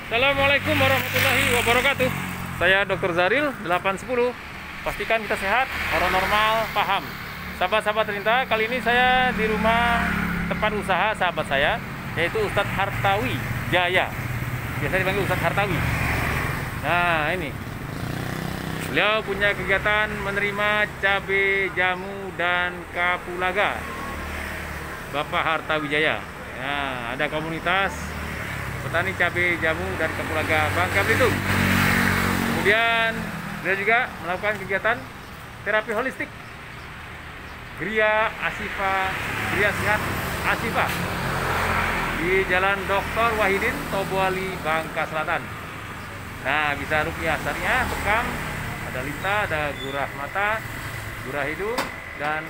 Assalamualaikum warahmatullahi wabarakatuh. Saya Dr. Zaril 810. Pastikan kita sehat, orang normal, paham. Sahabat-sahabat Terinta, kali ini saya di rumah tempat usaha sahabat saya, yaitu Ustadz Hartawi Jaya. Biasa dipanggil Ustadz Hartawi. Nah, ini beliau punya kegiatan menerima cabai, jamu, dan kapulaga. Bapak Hartawi Jaya. Nah, ada komunitas petani cabai, jamu, dan kapulaga Bangka Belitung. Kemudian beliau juga melakukan kegiatan terapi holistik Gria Asifa, Gria Sehat Asifa di Jalan Dr. Wahidin, Tobuali, Bangka Selatan. Nah, bisa rupiah syariah, bekam, ada lita, ada gurah mata, gurah hidung, dan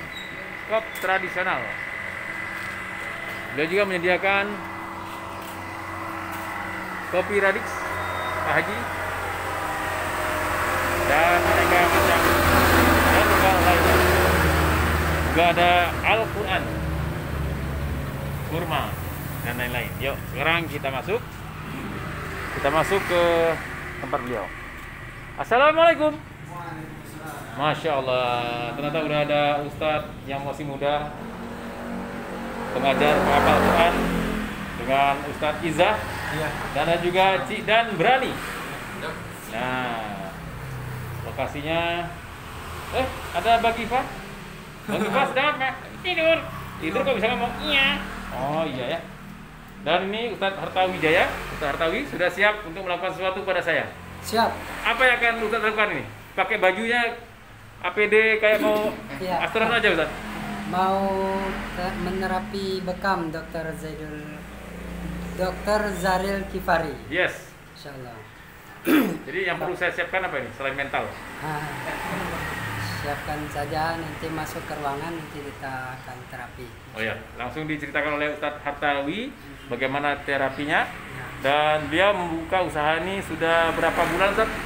kop tradisional. Beliau juga menyediakan kopi Radix Pak Haji dan aneka macam herbal lainnya. Juga ada Al-Quran, kurma, dan lain-lain. Yuk, sekarang kita masuk ke tempat beliau. Assalamualaikum. Masya Allah, ternyata udah ada Ustadz yang masih muda, pengajar penghafal Quran dengan Ustadz Izzah. Iya. Dan ada juga Cik Dan Berani. Nah, lokasinya ada Bagifah. Bagifah sedang apa? Tidur kok bisa ngomong iya. Oh iya ya. Dan ini Ustadz Hartawi Jaya. Ustadz Hartawi sudah siap untuk melakukan sesuatu pada saya. Siap. Apa yang akan Ustadz lakukan ini? Pakai bajunya APD kayak mau astronot aja, Ustadz? Mau menerapi bekam Dr. Zaril Kifari. Yes. Insyaallah. Jadi yang perlu saya siapkan apa ini selain mental? Siapkan saja, nanti masuk ke ruangan, nanti kita akan terapi. Oh ya, langsung diceritakan oleh Ustadz Hartawi bagaimana terapinya. Dan beliau membuka usaha ini sudah berapa bulan, Ustadz?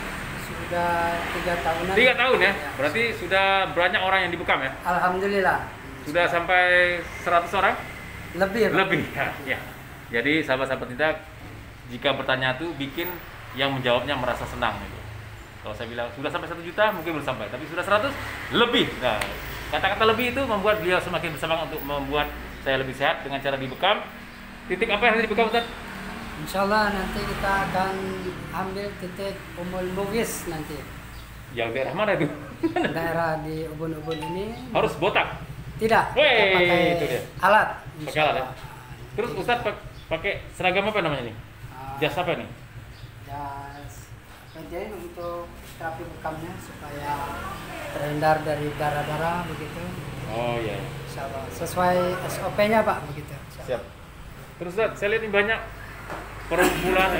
Sudah 3 tahunan. 3 tahun ya? Berarti sudah banyak orang yang dibekam ya? Alhamdulillah. Sudah sampai 100 orang? Lebih. Lebih ya. Jadi sahabat-sahabat kita, jika bertanya itu bikin yang menjawabnya merasa senang gitu. Kalau saya bilang sudah sampai 1 juta mungkin belum sampai, tapi sudah 100 lebih. Nah, kata-kata lebih itu membuat beliau semakin bersemangat untuk membuat saya lebih sehat dengan cara dibekam. Titik apa yang harus dibekam, Ustaz? Insyaallah nanti kita akan ambil titik Umul Bugis nanti. Yang daerah mana itu? Daerah di ubun-ubun ini. Harus botak? Tidak. Pakai itu dia. Alat. Pakai alat ya. Terus Ustaz pakai seragam apa namanya nih? Jas apa nih? Jas PJN untuk terapi bekamnya supaya terhindar dari darah-darah begitu. Oh iya. Insyaallah sesuai SOP-nya Pak begitu. Siap. Terus Ustaz, saya lihat ini banyak perkumpulan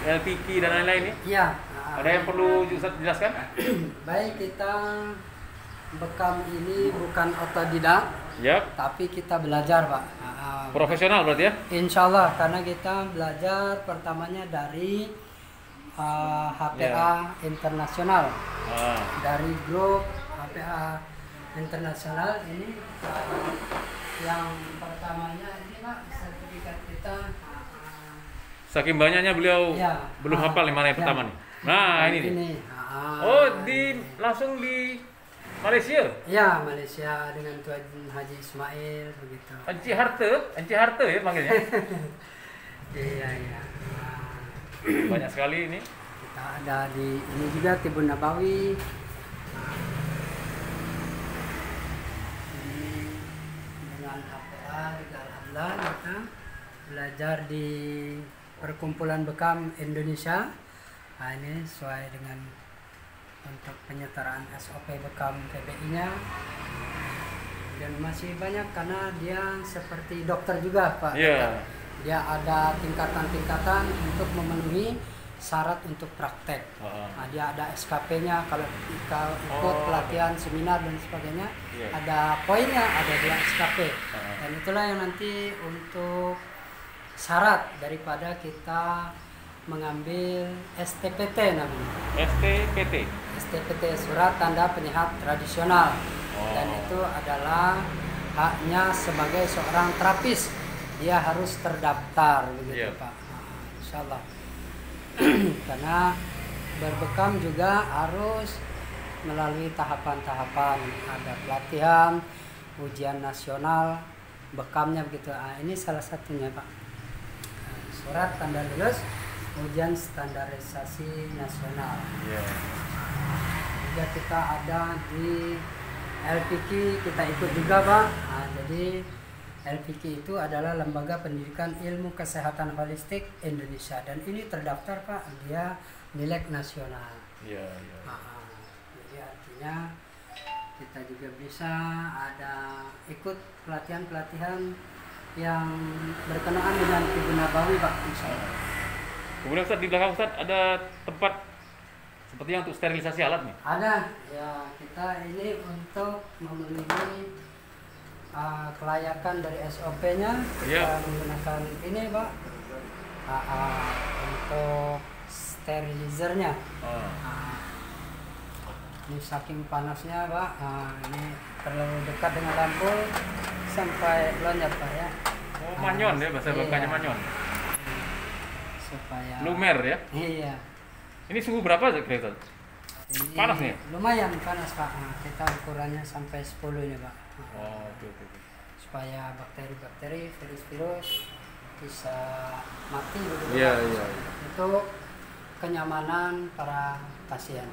LPK dan lain-lain nih. Iya. Ada yang perlu Ustaz jelaskan? Baik, kita bekam ini bukan otodidak. Yap. Tapi kita belajar Pak. Profesional berarti ya? Insyaallah, karena kita belajar pertamanya dari HPA internasional. Dari grup HPA internasional ini yang pertamanya ini Pak, sertifikat kita. Saking banyaknya beliau belum hafal mana yang pertama nih. Nah, ini nih. Langsung di Malaysia? Ya, Malaysia dengan Tuan Haji Ismail begitu. Encik Harta ya panggilnya. Iya. Banyak sekali ini. Kita ada di ini juga Tibun Nabawi. Ini dengan HPA juga alhamdulillah kita belajar di Perkumpulan Bekam Indonesia. Nah, ini sesuai dengan untuk penyetaraan SOP bekam PBI-nya. Dan masih banyak karena dia seperti dokter juga Pak. Iya. Dia ada tingkatan-tingkatan untuk memenuhi syarat untuk praktek. Nah, dia ada SKP-nya kalau kita ikut pelatihan, seminar dan sebagainya. Ada poinnya, ada di SKP. Dan itulah yang nanti untuk syarat daripada kita mengambil STPT namanya. STPT surat tanda penyehat tradisional. Dan itu adalah haknya sebagai seorang terapis. Dia harus terdaftar begitu Pak. Insyaallah. Karena berbekam juga harus melalui tahapan-tahapan, ada pelatihan, ujian nasional, bekamnya begitu. Ini salah satunya Pak. Surat tanda lulus ujian standarisasi nasional. Juga kita ada di LPK, kita ikut juga Pak. Jadi LPK itu adalah Lembaga Pendidikan Ilmu Kesehatan Holistik Indonesia, dan ini terdaftar Pak, dia milik nasional. Jadi artinya kita juga bisa ada ikut pelatihan-pelatihan yang berkenaan dengan Tibu Nabawi Pak, insya Allah. Kemudian Ustaz, di belakang Ustaz ada tempat sepertinya untuk sterilisasi alat nih? Ada, ya kita ini untuk memenuhi kelayakan dari SOP-nya, kita menggunakan ini Pak, untuk sterilizernya. Ini saking panasnya Pak, ini terlalu dekat dengan lampu sampai lonyap Pak ya. Manyon ya, bahasa Bangkanya manyon. Supaya lumer ya. Iya. Ini suhu berapa kira-kira? Panas nih? Lumayan panas Pak. Kita ukurannya sampai 10 ini Pak. Oke. Supaya bakteri-bakteri, virus-virus bisa mati begitu. Iya. Itu kenyamanan para pasien.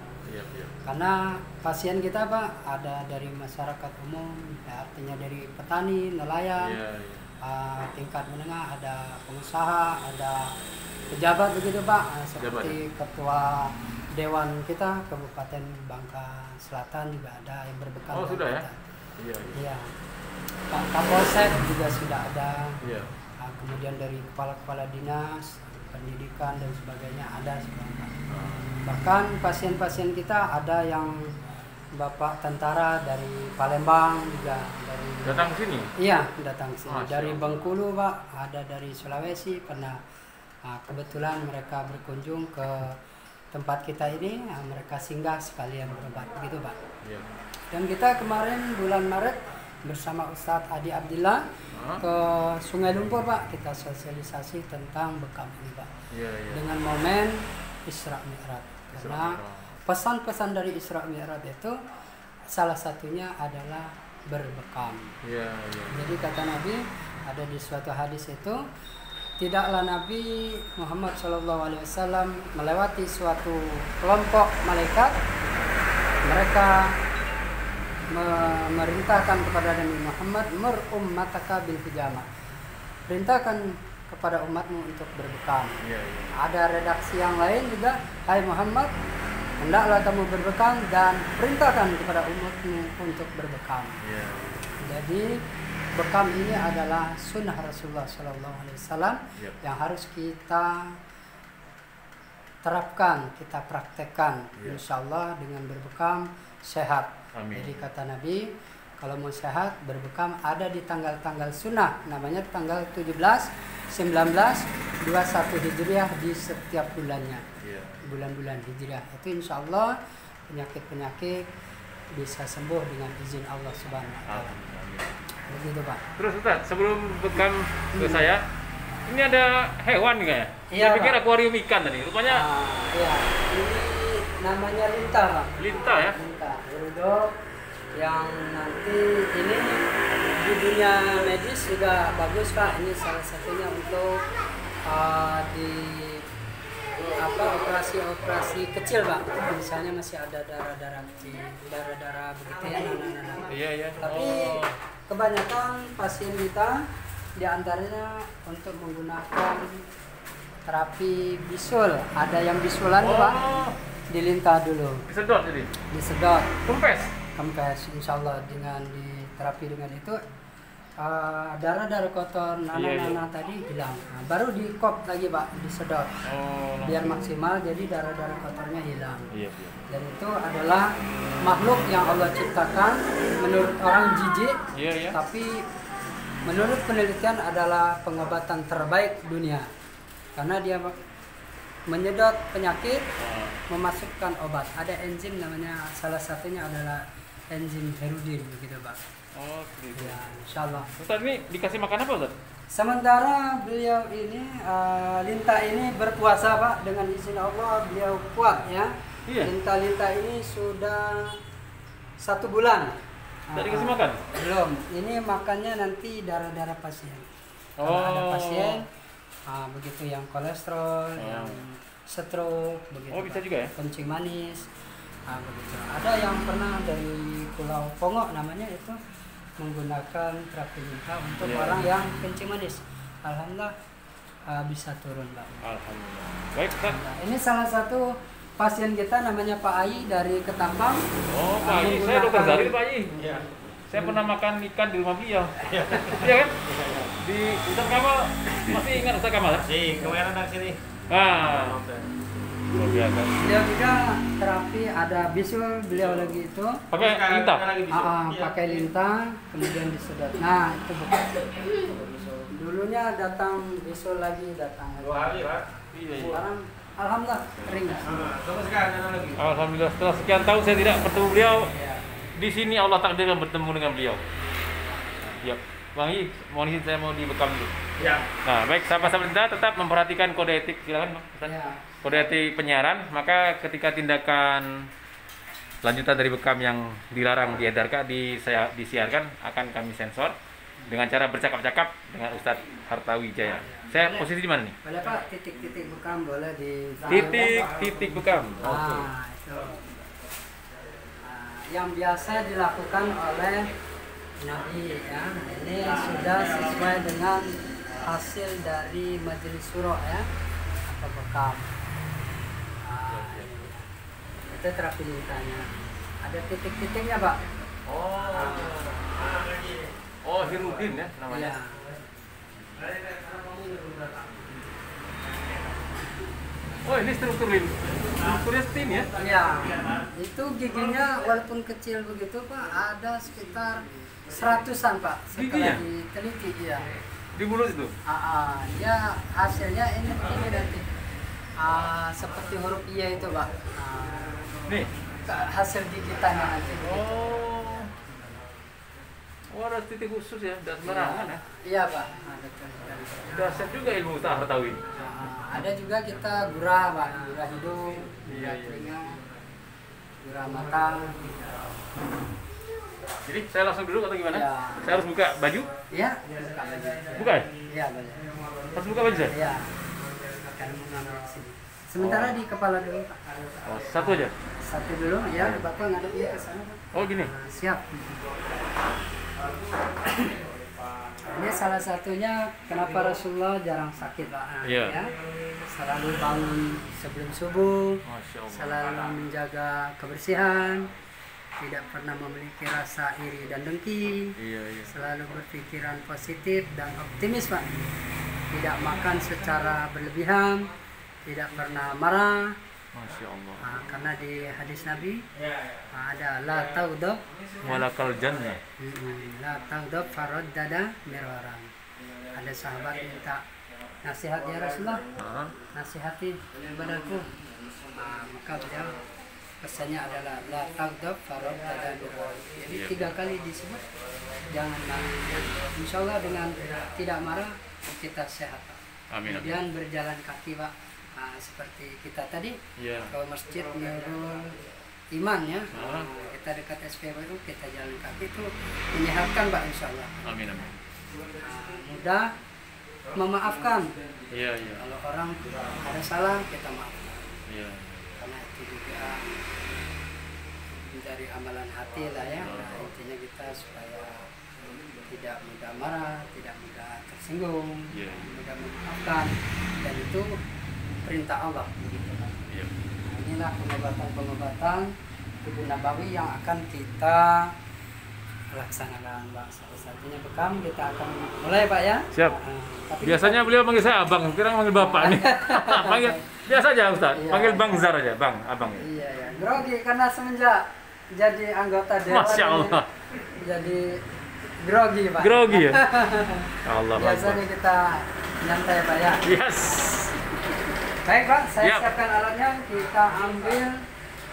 Karena pasien kita Pak ada dari masyarakat umum, ya, artinya dari petani, nelayan, tingkat menengah, ada pengusaha, ada pejabat begitu Pak, seperti ketua dewan kita Kabupaten Bangka Selatan juga ada yang berbekal. Sudah kita. Ya? Iya. Pak Kapolsek juga sudah ada. Kemudian dari kepala-kepala dinas, pendidikan dan sebagainya ada sebenarnya. Bahkan pasien-pasien kita ada yang Bapak tentara dari Palembang juga dari datang ke sini. Iya, datang ke sini. Dari Bengkulu Pak, ada dari Sulawesi pernah. Kebetulan mereka berkunjung ke tempat kita ini, mereka singgah sekalian berobat begitu Pak. Dan kita kemarin bulan Maret bersama Ustadz Adi Abdillah ke Sungai Lumpur Pak, kita sosialisasi tentang bekam ini Pak. Dengan momen Isra Mi'raj. Karena pesan-pesan dari Isra Mi'raj itu salah satunya adalah berbekam. Jadi kata Nabi ada di suatu hadis itu, tidaklah Nabi Muhammad SAW melewati suatu kelompok malaikat, mereka memerintahkan kepada Nabi Muhammad, mur ummataka bil hijamah, perintahkan kepada umatmu untuk berbekam. Ada redaksi yang lain juga, hai Muhammad, hendaklah kamu berbekam dan perintahkan kepada umatmu untuk berbekam. Jadi bekam ini adalah sunnah Rasulullah SAW yang harus kita terapkan, kita praktekkan. Insya Allah dengan berbekam sehat. Jadi kata Nabi, kalau mau sehat berbekam ada di tanggal-tanggal sunnah, namanya tanggal 17, 19, 21 Hijriah di setiap bulannya. Bulan-bulan Hijriah itu insya Allah penyakit-penyakit bisa sembuh dengan izin Allah Subhanahu wa Ta'ala. Begitu Pak. Terus Ustaz, sebelum bekam ke saya, ini ada hewan nggak ya? Iya, saya pikir akuarium ikan tadi, rupanya. Iya, ini namanya linta Pak. Linta ya? Linta, berudok yang nanti ini di dunia medis juga bagus Pak. Ini salah satunya untuk di operasi kecil Pak. Misalnya masih ada darah-darah kecil, darah-darah begitu ya. Iya. Tapi kebanyakan pasien kita diantaranya untuk menggunakan terapi bisul. Ada yang bisulan Pak, dilintah dulu. Disedot jadi? Disedot. Kempes, insya Allah dengan diterapi dengan itu darah-darah kotor nanah-nanah tadi hilang. Baru di kop lagi Pak, disedot. Biar maksimal, jadi darah-darah kotornya hilang. Dan itu adalah makhluk yang Allah ciptakan menurut orang jijik, tapi menurut penelitian adalah pengobatan terbaik dunia. Karena dia menyedot penyakit, memasukkan obat. Ada enzim namanya, salah satunya adalah enzim Herudin begitu Pak. Oh, gitu. Ya, insya Allah. Ustaz ini dikasih makan apa Ustaz? Sementara beliau ini Linta ini berpuasa Pak, dengan izin Allah beliau kuat ya. Iya. Linta ini sudah 1 bulan. Tidak dikasih makan? Belum. Ini makannya nanti darah-darah pasien. Kalau ada pasien, begitu yang kolesterol, yang stroke, begitu. Oh, bisa juga ya? Kencing manis, begitu. Ada yang pernah dari Pulau Pongo namanya itu menggunakan terapi Linta untuk orang yang kencing manis. Alhamdulillah bisa turun, Pak. Alhamdulillah. Baik, Ustaz. Nah, ini salah satu pasien kita namanya Pak Ai dari Ketapang. Oh, Pak Ai. Saya dokter Zaril, Pak Ai. Iya. Saya pernah makan ikan di rumah beliau. Iya kan? Di Ustaz Kamal. Masih ingat Ustaz Kamal? Si, kemarin dari sini. Luar biasa. Beliau juga terapi ada bisul, beliau lagi itu Pakai Linta? pakai Linta, kemudian disedot. Nah, itu bukan. Dulunya datang bisul lagi, datang lagi. 2 hari, Pak. Iya. Sekarang alhamdulillah ring. Coba sekarang ada lagi. Alhamdulillah setelah sekian tahun saya tidak bertemu beliau. Di sini Allah takdirkan bertemu dengan beliau. Ya, Bang I, mohon izin saya mau dibekam dulu. Ya. Nah, baik sahabat-sahabat Linta tetap memperhatikan kode etik, silakan Bang. Ustaz. Ya. Kode etik penyiaran, maka ketika tindakan lanjutan dari bekam yang dilarang disiarkan akan kami sensor dengan cara bercakap-cakap dengan Ustadz Hartawi Jaya. Saya posisi di mana nih? Boleh Pak, titik-titik bekam boleh di Titik bekam. Oke. Itu. Yang biasa dilakukan oleh Nabi ya. Ini sudah sesuai dengan hasil dari majelis surah ya, atau bekam. Itu terapi Lintanya. Ada titik-titiknya Pak. Oh, Hirudin ya namanya. Ya. Oh, ini strukturnya stin ya? Ya, itu giginya walaupun kecil begitu Pak, ada sekitar 100-an Pak. Giginya? Setelah diteliti ya. Di mulut itu? Ya hasilnya ini begini nanti. Seperti huruf I itu Pak. Nih. Hasil gigitannya nanti. Oh, ada titik khusus ya, dan sembarangan ya? Iya Pak. Betul. Dahsyat juga ilmu Ustaz Hartawi. Ada juga kita gurah Pak, gurah hidung, Iya. gurah telinga, gurah mata. Jadi saya langsung duduk atau gimana? Ya. Saya harus buka baju? Iya, buka baju. Buka ya? Iya, boleh. Harus buka baju saya? Iya. Akan mengambil di sini. Sementara di kepala dulu Pak. Oh, satu aja? Satu dulu ya, Bapak ngadepnya ke sana Pak. Oh gini? Siap. Ini salah satunya kenapa Rasulullah jarang sakit Pak. Iya. Ya. Selalu bangun sebelum subuh, Masya Allah. selalu menjaga kebersihan, tidak pernah memiliki rasa iri dan dengki, Iya. selalu berpikiran positif dan optimis Pak. Tidak makan secara berlebihan, tidak pernah marah. Masya Allah. Karena di hadis Nabi ada la taudab Walakal jannah. la taudab farad dada mirwaran. Ada sahabat minta nasihat ya Rasulullah, nasihati kepadaku. Maka beliau pesannya adalah la taudab farad dada mirwaran. Jadi 3 kali disebut jangan nangis. Insya Allah dengan tidak marah kita sehat Pak. Amin. Kemudian berjalan kaki Pak. Seperti kita tadi ke masjid Nurul Iman ya. Kita dekat SPB itu kita jalan kaki itu menyehatkan Pak insya Allah. Amin. Mudah memaafkan. Iya. Kalau orang ada salah kita maafkan. Iya. Karena itu juga dari amalan hati lah ya. Intinya kita supaya tidak mudah marah, tidak mudah tersinggung, mudah memaafkan, dan itu perintah Allah begitu kan. Inilah pengobatan tubuh nabawi yang akan kita laksanakan Pak. Satu-satunya bekam kita akan mulai Pak ya. Siap. Tapi Biasanya beliau manggil saya abang, kira manggil bapak nih. Panggil biasa aja Ustaz. Panggil Bang Zar aja, Bang, abang. Iya. Grogi karena semenjak jadi anggota dewan. Masya Allah. Jadi grogi Pak. Grogi ya. Allah. Biasanya kita nyantai Pak ya. Yes. Baik Pak, saya siapkan alatnya. Kita ambil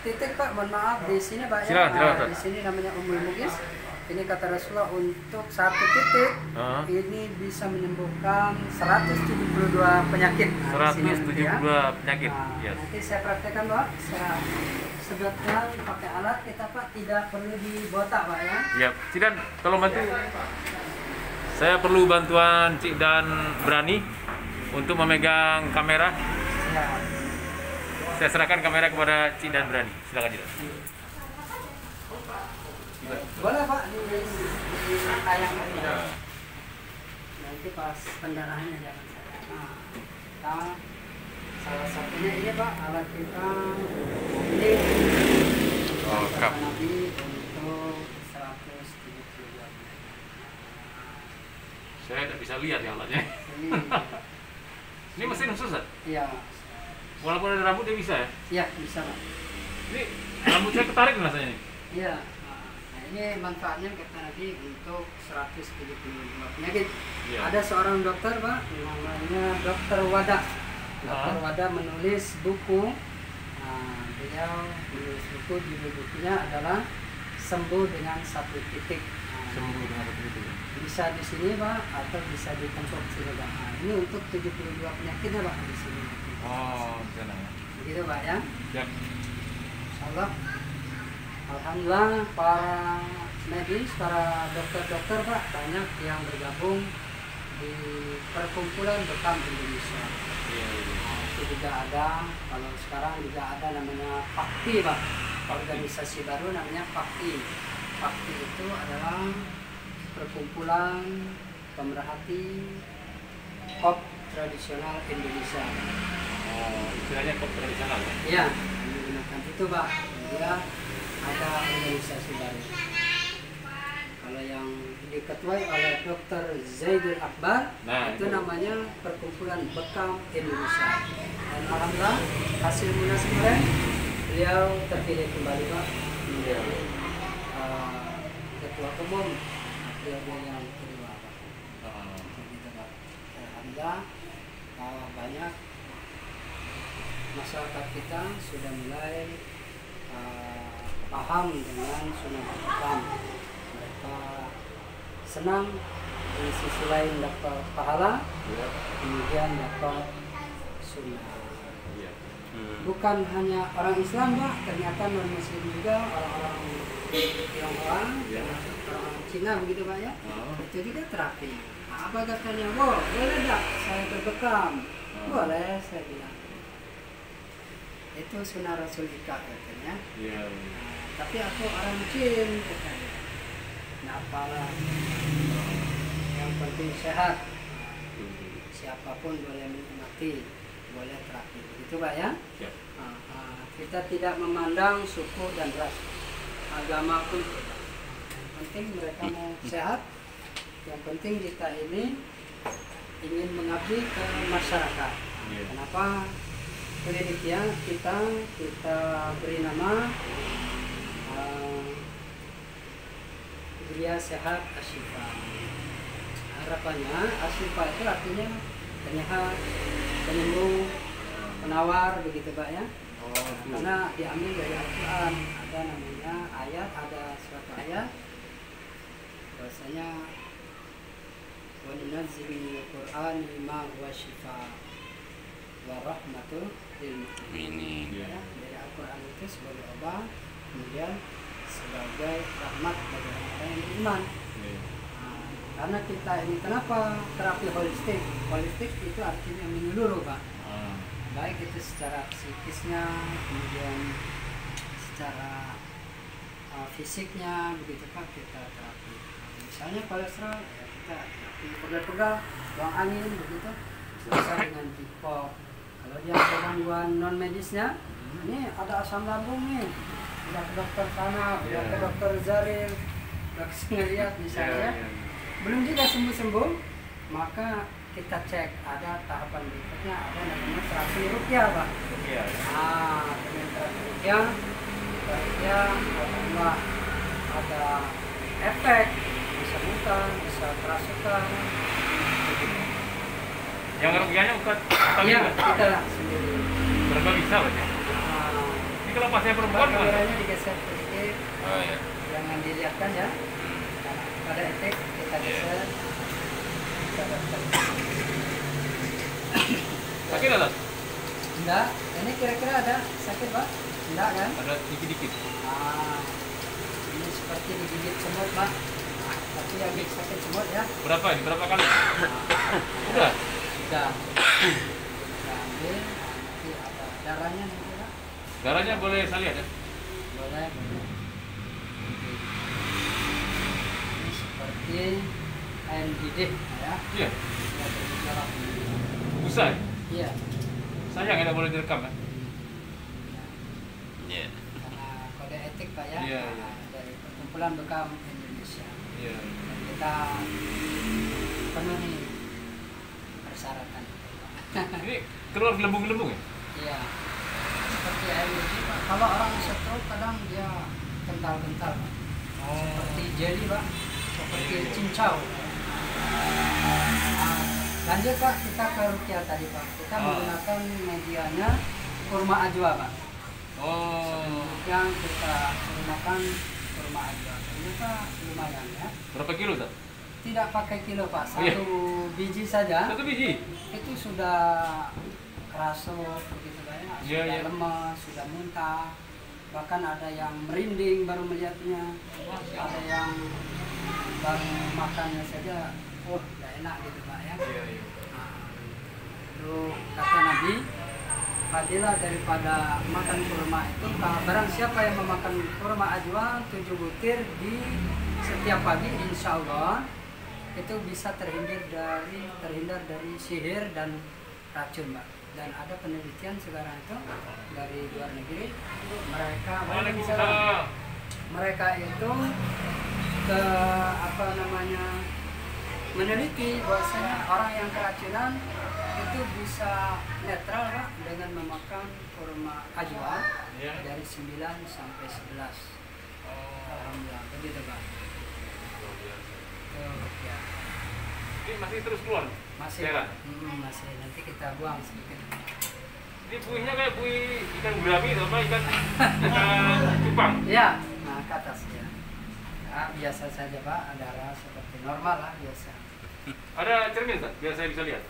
titik Pak, mohon maaf di sini Pak ya. Silakan, Ustaz. Di sini namanya Ummul Mughis. Ini kata Rasulullah untuk satu titik ini bisa menyembuhkan 172 penyakit. Nah, di sini nanti 172 penyakit. Nah, Yes. nanti saya praktekkan Pak. Saya sedotkan pakai alat kita Pak, tidak perlu dibotak Pak ya. Yap. Cidan, tolong bantu. Saya perlu bantuan Cik dan Berani untuk memegang kamera. Ya. Saya serahkan kamera kepada Cik dan Berani. Silakan Cidan. Boleh Pak ditayangkan ya. Nanti pas pendarahannya jangan salah. Nah, kita salah satunya ini Pak alat kita ini Kap. Nabi untuk 172. Saya tidak bisa lihat ya alatnya. Ini mesin khusus, Ustaz? Iya. Walaupun ada rambut dia bisa ya? Iya, bisa Pak. Ini rambut saya ketarik nih rasanya nih. Iya. Nah, ini manfaatnya kata Nabi untuk 172 penyakit. Iya. Ada seorang dokter Pak, namanya Dokter Wada. Dokter Wada menulis buku. Nah, beliau menulis buku, judul bukunya adalah Sembuh dengan Satu Titik. Nah, Sembuh dengan satu titik. bisa di sini Pak atau bisa di tempat sini Pak. Nah, ini untuk 72 penyakitnya Pak di sini. Oh, di sana ya. Begitu Pak ya. Siap. Insyaallah. Alhamdulillah para medis, para dokter-dokter Pak banyak yang bergabung di perkumpulan bekam Indonesia. Iya, iya. Nah, itu juga ada, kalau sekarang juga ada namanya PAKTI Pak. Organisasi baru namanya PAKTI. PAKTI itu adalah perkumpulan pemerhati pop tradisional Indonesia. Oh, istilahnya pop tradisional ya? Iya, menggunakan itu Pak. Dia ada organisasi baru. Kalau yang diketuai oleh Dr. Zaidul Akbar, Nah, itu itu. namanya Perkumpulan Bekam Indonesia. Dan alhamdulillah hasil munas kemarin beliau terpilih kembali Pak menjadi ketua umum. Beliau yang kedua Pak. Begitu Pak. Alhamdulillah banyak masyarakat kita sudah mulai paham dengan sunnah Islam. Mereka senang, di sisi lain dapat pahala, kemudian dapat sunnah. Bukan hanya orang Islam Pak, ternyata non Muslim juga, orang-orang Tionghoa, orang Cina begitu Pak ya. Itu juga terapi. Nah, apa katanya? Boleh tak saya berbekam? Boleh, saya bilang. Itu sunnah Rasul Ika katanya. Iya. Tapi aku orang Jin katanya. Nah, apalah. Yang penting sehat. Siapapun boleh menikmati, boleh terapi. Begitu Pak ya? Siap. Kita tidak memandang suku dan ras, agama pun tidak. Yang penting mereka mau sehat. Yang penting kita ini ingin mengabdi ke masyarakat. Iya. Kenapa? Pendidikan kita beri nama Gria Sehat Asyifa. Harapannya Asyifa itu artinya penyehat, penyembuh, penawar begitu Pak ya. Karena diambil dari Al-Quran, ada namanya ayat, ada suatu ayat bahwasanya wa nunazzilu minal Qur'ani ma huwa shifaa wa rahmatul lil mu'minin. Ya, dari Al-Quran itu sebagai obat, kemudian sebagai rahmat bagi orang yang beriman. Nah, karena kita ini kenapa terapi holistik? Holistik itu artinya menyeluruh Pak. Baik itu secara psikisnya, kemudian secara fisiknya begitu Pak kita terapi. Misalnya kolesterol ya kita terapi pegal-pegal, buang angin begitu. Bisa dengan Kipop. Kalau dia ada gangguan non medisnya, ini ada asam lambung nih, udah ke dokter sana, udah ke dokter Zaril, udah ke ngeliat misalnya, belum juga sembuh-sembuh, maka kita cek ada tahapan berikutnya, ada namanya terapi rukyah Pak. Rukyah. Nah, dengan terapi rukyah, alhamdulillah ada efek, bisa muka, bisa kerasukan. Yang rukyahnya bukan kami Iya, juga? kita sendiri. Berapa bisa Pak? Nah, Ini kalau pasien perempuan gimana? Kameranya digeser sedikit. Oh iya. Jangan dilihatkan ya. Pada etik kita geser. Sakit ada? Enggak, ini kira-kira ada sakit Pak? Enggak kan? Ada dikit-dikit. Ini seperti digigit semut Pak. Tapi yang sakit semut ya. Berapa ini? Berapa kali? Udah? Udah. Kita ambil, nanti ada darahnya nanti Pak. Darahnya boleh saya lihat ya? Boleh. Ini seperti air didih ya. Iya. Sudah bergejala. Busa ya? Iya. Sayang tidak boleh direkam ya? Iya. Karena kode etik Pak ya. Iya, iya. Dari Perkumpulan Bekam Indonesia. Iya. Dan kita penuhi persyaratan. Ini keluar gelembung-gelembung ya? Iya. Seperti air didih Pak. Kalau orang stroke kadang dia kental-kental Pak. Seperti jelly Pak. Seperti Iya. cincau. Lanjut Pak, kita ke rukyah tadi Pak. Kita menggunakan medianya kurma ajwa Pak. Oh. Yang kita gunakan kurma ajwa. Ternyata lumayan ya. Berapa kilo Ustaz? Tidak pakai kilo Pak, satu Iya. biji saja. Satu biji? Itu sudah kerasuk begitu Pak ya. Iya, Sudah iya. lemas, sudah muntah. Bahkan ada yang merinding baru melihatnya. Ada yang baru makannya saja, oh tidak enak gitu Pak ya. Iya, iya. Itu kata Nabi, fadilah daripada makan kurma itu, kalau barang siapa yang memakan kurma ajwa 7 butir di setiap pagi, insya Allah itu bisa terhindar dari sihir dan racun Pak. Dan ada penelitian sekarang itu dari luar negeri, mereka itu meneliti bahwasanya orang yang keracunan itu bisa netral Pak dengan memakan kurma ajwa dari 9 sampai 11. Alhamdulillah, begitu Pak. Ya. Ini masih terus keluar? Masih Daerah? masih, nanti kita buang sedikit. Ini buihnya kayak buih ikan gurami atau apa? Ikan cupang? Ya, nah ke atas ya. Nah, biasa saja Pak, darah seperti normal lah biasa. Ada cermin Ustaz? Biar saya bisa lihat.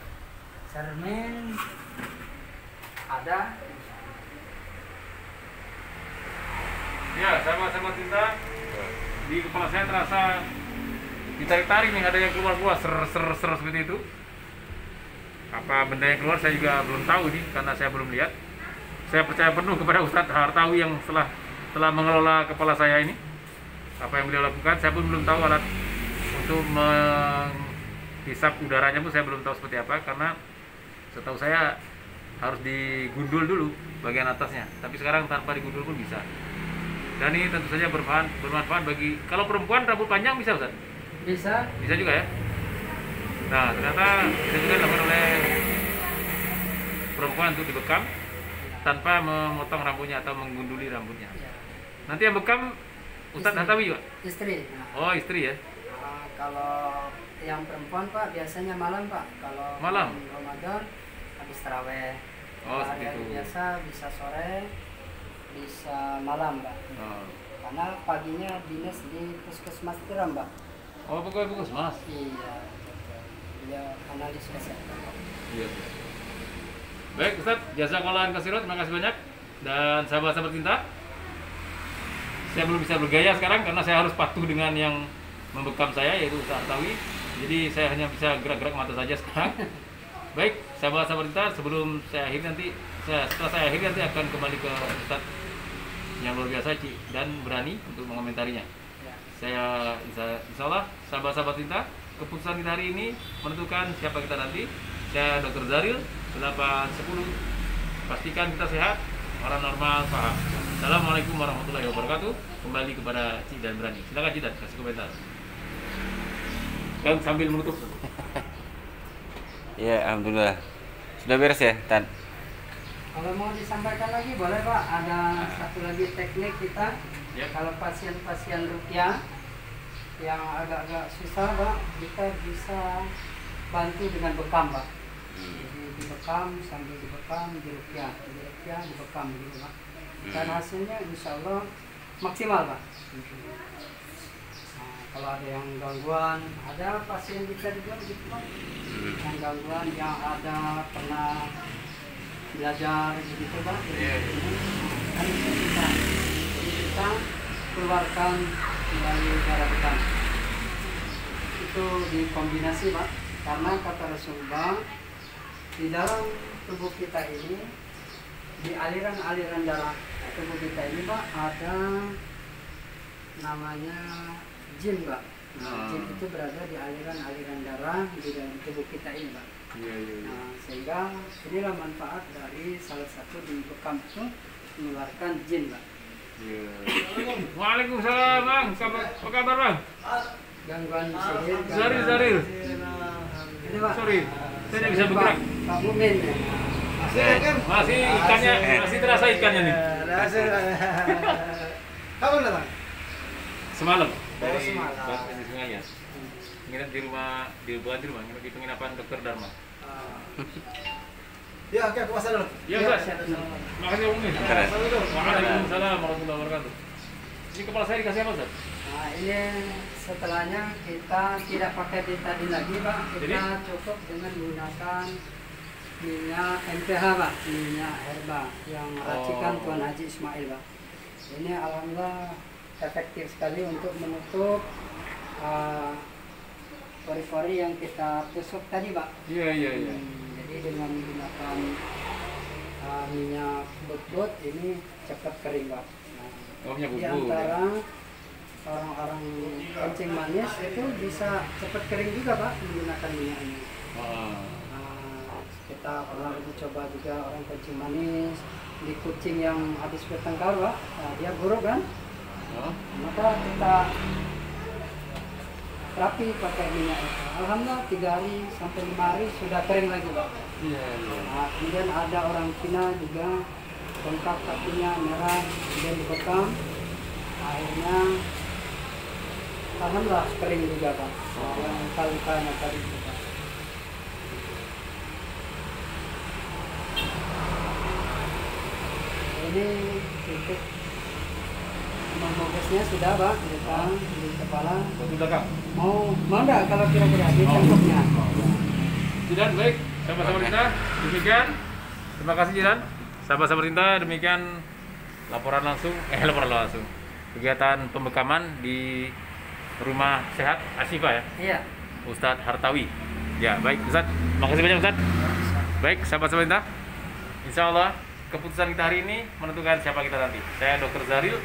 Cermin ada. Ya, sama-sama cinta. Di kepala saya terasa ditarik-tarik nih, ada yang keluar-keluar ser seperti itu. Apa benda yang keluar saya juga belum tahu nih, karena saya belum lihat. Saya percaya penuh kepada Ustadz Hartawi yang telah mengelola kepala saya ini. Apa yang beliau lakukan, saya pun belum tahu alat untuk menghisap udaranya pun saya belum tahu seperti apa, karena setahu saya harus digundul dulu bagian atasnya. Tapi sekarang tanpa digundul pun bisa. Dan ini tentu saja bermanfaat bagi, kalau perempuan rambut panjang bisa Ustaz? Bisa. Bisa juga ya. Nah, ternyata bisa juga dilakukan oleh perempuan untuk dibekam tanpa memotong rambutnya atau menggunduli rambutnya. Ya. Nanti yang bekam Ustadz Hartawi Pak? Istri. Nah, Oh, istri ya? kalau yang perempuan Pak biasanya malam Pak. Kalau Malam? Ramadan habis taraweh. Oh, Kalau seperti hari-hari itu. biasa bisa sore, bisa malam Pak. Oh, Karena paginya dinas di puskesmas Tiram Pak. oh pokoknya bagus Mas. Iya, betul. Dia analis kesehatan Pak. Iya. Baik Ustadz, jazakallah khairan, terima kasih banyak. Dan sahabat-sahabat cinta, saya belum bisa bergaya sekarang karena saya harus patuh dengan yang membekam saya, yaitu Ustadz Hartawi. Jadi saya hanya bisa gerak-gerak mata saja sekarang. Baik, sahabat-sahabat cinta, sebelum saya akhiri nanti, setelah saya akhiri nanti akan kembali ke Ustadz yang luar biasa dan berani untuk mengomentarinya. Ya. Saya insya Allah sahabat-sahabat cinta, keputusan kita hari ini menentukan siapa kita nanti. Saya Dr. Zaril 810. Pastikan kita sehat, orang normal paham. Assalamualaikum warahmatullahi wabarakatuh. Kembali kepada Cik dan Berani. Silakan Cik dan kasih komentar. Dan sambil menutup. Ya, alhamdulillah. Sudah beres ya, Tan? Kalau mau disampaikan lagi boleh Pak, ada satu lagi teknik kita. Ya. Kalau pasien-pasien rukyah yang agak-agak susah Pak, kita bisa bantu dengan bekam Pak. Jadi dibekam, sambil dibekam, dirukyah, dibekam gitu Pak. Dan hasilnya insya Allah maksimal Pak. Nah, kalau ada yang gangguan, ada pasien kita juga gitu Pak. Yang gangguan yang ada pernah belajar begitu Pak. Kan itu kita, jadi kita keluarkan melalui darah kita. Itu dikombinasi Pak, karena kata Rasulullah di dalam tubuh kita ini, di aliran-aliran darah tubuh kita ini Pak, ada namanya jin Pak. Nah, jin itu berada di aliran-aliran darah di dalam tubuh kita ini Pak. Nah, sehingga inilah manfaat dari salah satu di bekam itu mengeluarkan jin Pak. Waalaikumsalam Bang, apa kabar Bang? Gangguan sihir. Zaril. Ini Pak. Sorry, saya tidak bisa bergerak. Pak Mumin. Masih ikannya, masih terasa ikannya nih. Kapan datang? Semalam Dari dari semalam. di Sungai ya. Nginep di rumah, nginep di penginapan Dokter Dharma. Ya, oke, aku pasang dulu. Iya Ustaz. Makasih Om Min. Waalaikumsalam warahmatullahi wabarakatuh. Ini kepala saya dikasih apa Ustaz? Nah, ini setelahnya kita tidak pakai betadin lagi Pak. Kita Jadi? cukup dengan menggunakan minyak MPH Pak, minyak herba yang racikan Tuan Haji Ismail Pak. Ini alhamdulillah efektif sekali untuk menutup pori-pori yang kita tusuk tadi Pak. Iya. Jadi dengan menggunakan minyak but-but ini cepat kering Pak. Nah, Oh, punya di buku. antara orang-orang kencing manis itu bisa cepat kering juga Pak menggunakan minyak ini. Nah, kita pernah uji coba juga orang kencing manis di kucing yang habis bertengkar Pak. Nah, dia buruk kan? Maka kita rapi pakai minyak itu. Alhamdulillah 3 hari sampai 5 hari sudah kering lagi Pak. Iya. Nah, kemudian ada orang Cina juga bengkak kakinya merah, kemudian dibekam, akhirnya alhamdulillah kering juga Pak. Yang luka-lukanya tadi itu Pak. Ini titik membungkusnya sudah Pak, kita di kepala. Sudah Kang. Mau enggak kalau kira-kira di temboknya? Jidan, baik. Sahabat-sahabat kita, demikian. Terima kasih Jidan. Sahabat-sahabat kita, demikian laporan langsung. Kegiatan pembekaman di Rumah Sehat Ashifa ya, Iya. Ustadz Hartawi. Ya, baik Ustadz. Makasih banyak Ustadz. Baik, sahabat-sahabat kita. Insya Allah keputusan kita hari ini menentukan siapa kita nanti. Saya Dr. Zaril,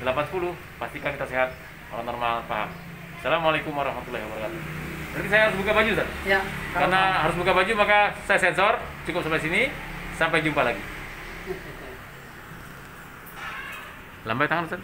810. Pastikan kita sehat, orang normal, paham. Assalamualaikum warahmatullahi wabarakatuh. Berarti saya harus buka baju Ustaz? Ya. Karena harus buka baju maka saya sensor. Cukup sampai sini. Sampai jumpa lagi. Lambai tangan Ustaz.